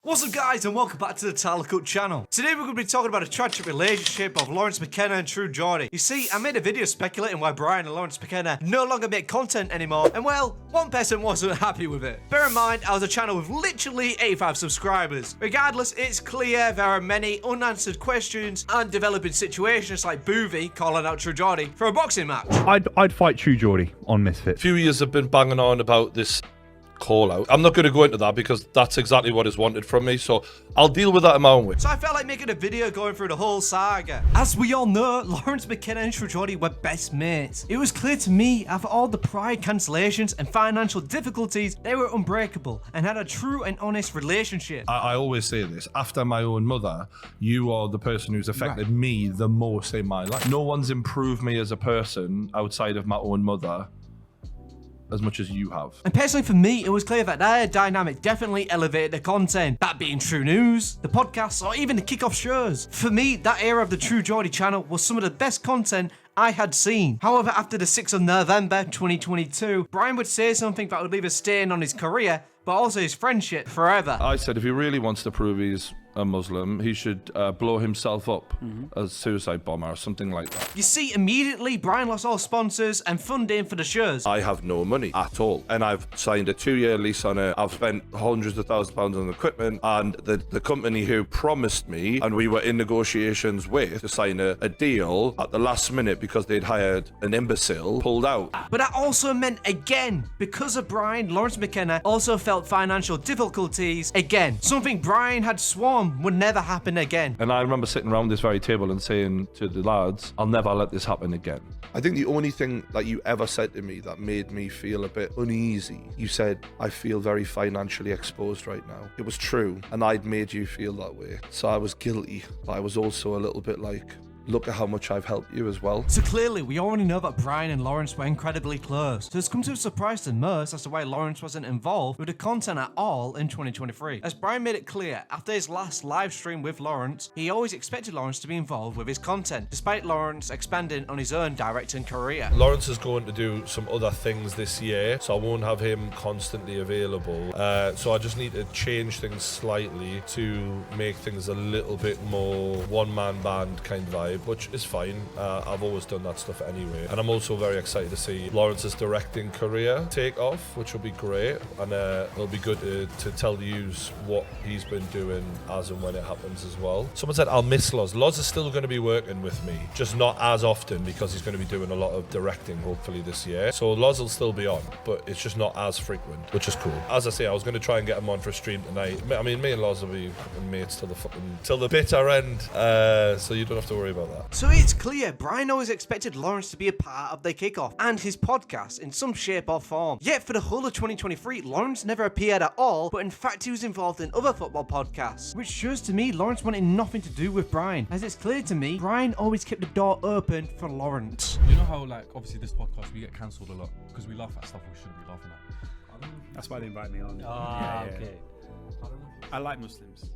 What's up guys and welcome back to the Mckola channel. Today we're going to be talking about a tragic relationship of Laurence McKenna and True Geordie. You see, I made a video speculating why Brian and Laurence McKenna no longer make content anymore, and well, one person wasn't happy with it. Bear in mind, I was a channel with literally 85 subscribers. Regardless, it's clear there are many unanswered questions and developing situations like Buvey calling out True Geordie for a boxing match. I'd fight True Geordie on Misfit. A few years have been banging on about this call out. I'm not going to go into that because that's exactly what is wanted from me, so I'll deal with that in my own way. So I felt like making a video going through the whole saga. As we all know, Laurence McKenna and True Geordie were best mates. It was clear to me, after all the pride cancellations and financial difficulties, they were unbreakable and had a true and honest relationship. I always say this, after my own mother, you are the person who's affected me the most in my life. No one's improved me as a person outside of my own mother as much as you have. And personally for me, it was clear that their dynamic definitely elevated the content, that being True News, the podcasts, or even the kickoff shows. For me, that era of the True Geordie channel was some of the best content I had seen. However, after the 6th of November 2022, Brian would say something that would leave a stain on his career, but also his friendship forever. I said if he really wants to prove he's a Muslim, he should blow himself up as a suicide bomber or something like that. You see, immediately Brian lost all sponsors and funding for the shows. I have no money at all, and I've signed a 2-year lease on it. I've spent hundreds of thousands of pounds on equipment, and the company who promised me, and we were in negotiations with, to sign a deal at the last minute because they'd hired an imbecile, pulled out. But that also meant, again, because of Brian, Laurence McKenna also felt financial difficulties again, something Brian had sworn would never happen again. And I remember sitting around this very table and saying to the lads, I'll never let this happen again. I think the only thing that you ever said to me that made me feel a bit uneasy, you said, I feel very financially exposed right now. It was true, and I'd made you feel that way. So I was guilty, but I was also a little bit like, look at how much I've helped you as well. So clearly, we already know that Brian and Laurence were incredibly close. So it's come to a surprise to most as to why Laurence wasn't involved with the content at all in 2023. As Brian made it clear, after his last live stream with Laurence, he always expected Laurence to be involved with his content, despite Laurence expanding on his own directing career. Laurence is going to do some other things this year, so I won't have him constantly available. So I just need to change things slightly to make things a little bit more one-man band kind of vibe, which is fine. I've always done that stuff anyway. And I'm also very excited to see Laurence's directing career take off, which will be great. And it'll be good to tell you what he's been doing as and when it happens as well. Someone said, I'll miss Loz. Loz is still going to be working with me, just not as often because he's going to be doing a lot of directing hopefully this year. So Loz will still be on, but it's just not as frequent, which is cool. As I say, I was going to try and get him on for a stream tonight. I mean, me and Loz will be mates till the bitter end. So you don't have to worry about that. So it's clear, Brian always expected Laurence to be a part of the kickoff and his podcast in some shape or form. Yet for the whole of 2023, Laurence never appeared at all, but in fact he was involved in other football podcasts, which shows to me Laurence wanted nothing to do with Brian. As it's clear to me, Brian always kept the door open for Laurence. You know how, like, obviously this podcast, we get cancelled a lot because we laugh at stuff we shouldn't be laughing at. That's why they invite me on. Okay. I like Muslims.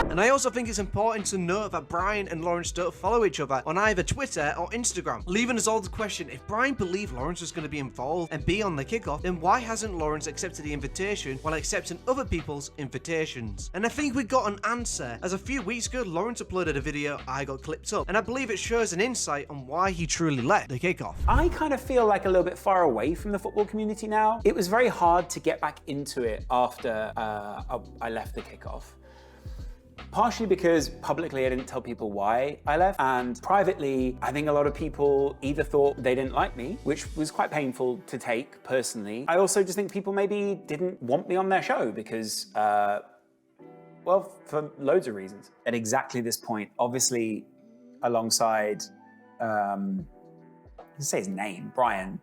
And I also think it's important to note that Brian and Laurence don't follow each other on either Twitter or Instagram, leaving us all the question, if Brian believed Laurence was going to be involved and be on the kickoff, then why hasn't Laurence accepted the invitation while accepting other people's invitations? And I think we got an answer, as a few weeks ago Laurence uploaded a video I got clipped up, and I believe it shows an insight on why he truly left the kickoff. I kind of feel like a little bit far away from the football community now. It was very hard to get back into it after I left the kickoff. Partially because publicly I didn't tell people why I left, and privately I think a lot of people either thought they didn't like me, which was quite painful to take personally. I also just think people maybe didn't want me on their show because, well, for loads of reasons. At exactly this point, obviously alongside, let's say his name, Brian,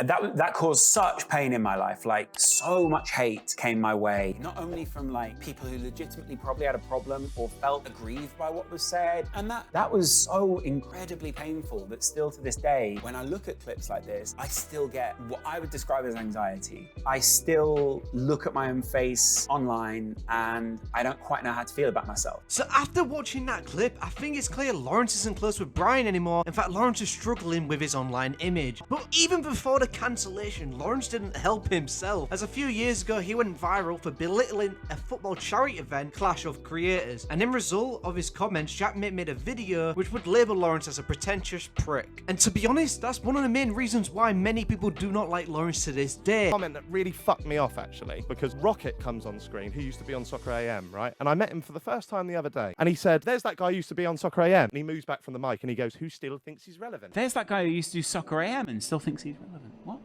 that caused such pain in my life. Like, so much hate came my way, not only from like people who legitimately probably had a problem or felt aggrieved by what was said, and that was so incredibly painful that still to this day, when I look at clips like this, I still get what I would describe as anxiety. I still look at my own face online and I don't quite know how to feel about myself. So after watching that clip, I think it's clear Laurence isn't close with Brian anymore. In fact, Laurence is struggling with his online image. But even before all the cancellation, Laurence didn't help himself, as a few years ago he went viral for belittling a football charity event, Clash of Creators, and in result of his comments, Jackmate made a video which would label Laurence as a pretentious prick. And to be honest, that's one of the main reasons why many people do not like Laurence to this day. Comment that really fucked me off actually, because Rocket comes on screen, who used to be on Soccer AM, right? And I met him for the first time the other day, and he said, "There's that guy who used to be on Soccer AM," and he moves back from the mic and he goes, "Who still thinks he's relevant?" There's that guy who used to do Soccer AM and still thinks he's relevant. What?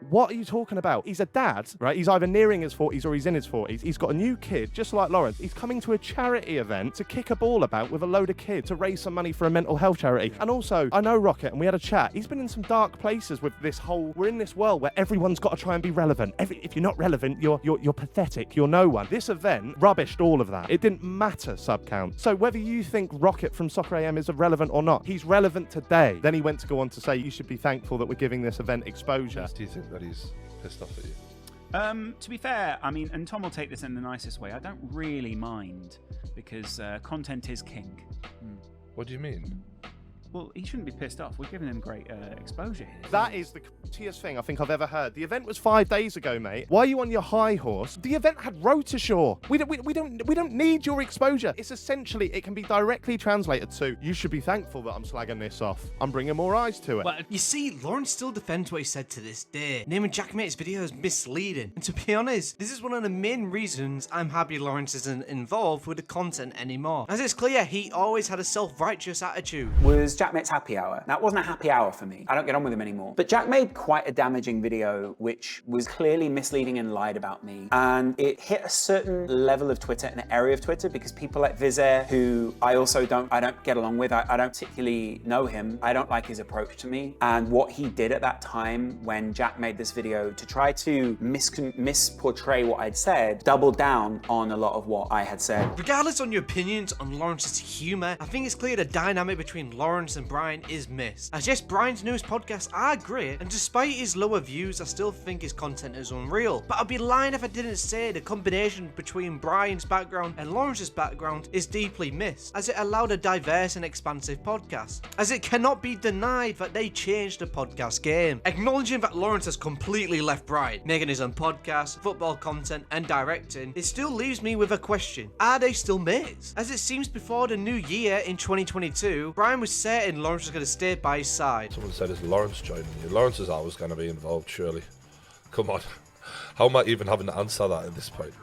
What are you talking about? He's a dad, right? He's either nearing his 40s or he's in his 40s. He's got a new kid, just like Laurence. He's coming to a charity event to kick a ball about with a load of kids to raise some money for a mental health charity. And also, I know Rocket, and we had a chat. He's been in some dark places with this whole, we're in this world where everyone's got to try and be relevant. If you're not relevant, you're pathetic. You're no one. This event rubbished all of that. It didn't matter sub count. So whether you think Rocket from Soccer AM is irrelevant or not, he's relevant today. Then he went to go on to say, you should be thankful that we're giving this event exposure. Do you think that he's pissed off at you? To be fair, I mean, and Tom will take this in the nicest way, I don't really mind, because content is king. What do you mean? Well, he shouldn't be pissed off. We're giving him great exposure here. That is the cutest thing I think I've ever heard. The event was 5 days ago, mate. Why are you on your high horse? The event had Rotorshore. We don't need your exposure. It's essentially, it can be directly translated to, you should be thankful that I'm slagging this off. I'm bringing more eyes to it. But you see, Laurence still defends what he said to this day, naming Jackmate's video as misleading. And to be honest, this is one of the main reasons I'm happy Laurence isn't involved with the content anymore. As it's clear, he always had a self-righteous attitude. Was Jackmate's happy hour. Now, it wasn't a happy hour for me. I don't get on with him anymore. But Jack made quite a damaging video, which was clearly misleading and lied about me. And it hit a certain level of Twitter, an area of Twitter, because people like Vizer, who I don't get along with, I don't particularly know him. I don't like his approach to me. And what he did at that time when Jack made this video to try to misportray what I'd said, doubled down on a lot of what I had said. Regardless on your opinions on Laurence's humour, I think it's clear the dynamic between Laurence and Brian is missed. As yes, Brian's newest podcasts are great, and despite his lower views, I still think his content is unreal. But I'd be lying if I didn't say the combination between Brian's background and Laurence's background is deeply missed, as it allowed a diverse and expansive podcast. As it cannot be denied that they changed the podcast game. Acknowledging that Laurence has completely left Brian, making his own podcast, football content, and directing, it still leaves me with a question. Are they still mates? As it seems before the new year in 2022, Brian was certain Laurence was going to stay by his side. Someone said, is Laurence joining you? Laurence is always going to be involved, surely. Come on. How am I even having to answer that at this point?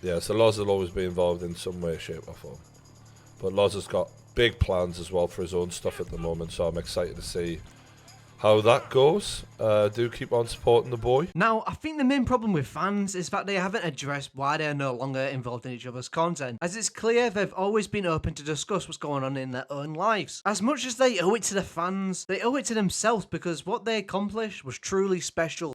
Yeah, so Loz will always be involved in some way, shape or form. But Loz has got big plans as well for his own stuff at the moment, so I'm excited to see how that goes. Do keep on supporting the boy. Now, I think the main problem with fans is that they haven't addressed why they are no longer involved in each other's content, as it's clear they've always been open to discuss what's going on in their own lives. As much as they owe it to the fans, they owe it to themselves, because what they accomplished was truly special.